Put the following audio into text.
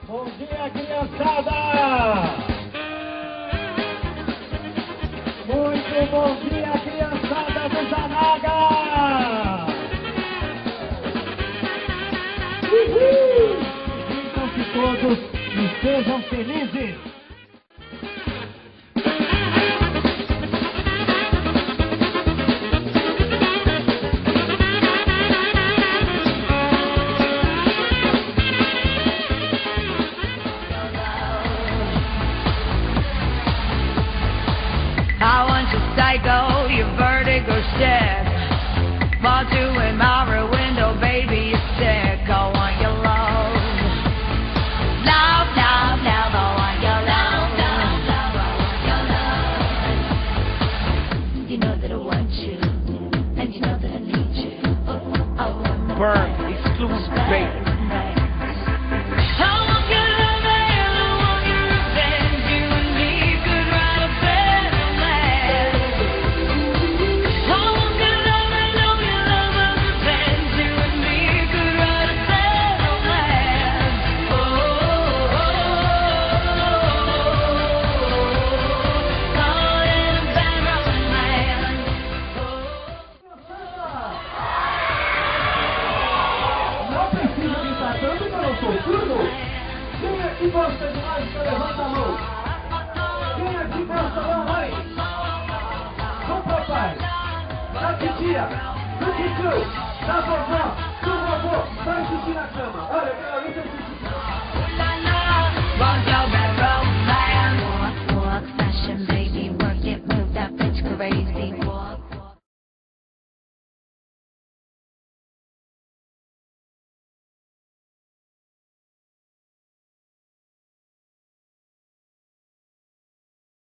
Bom dia, criançada! Muito bom dia, criançada do Zanaga! Uhul! Sintam-se todos e sejam felizes! I want you psycho, your vertigo shit. Fall to a mirror window, baby, you're sick. I want your love. Love, love, love, I want your love. Love, love, I want your love. You know that I want you, and you know that I need you. I want Burn, exclusive, baby. Quem aqui gosta de mágica, levanta a mão. Quem aqui gosta, mamãe? Do papai, da titia, do tio, da vovó, do vovô, vai xixi na cama. Olha, aquela luta de xixi. Want your red romance? Walk, walk, fashion, baby, work it, move that bitch crazy.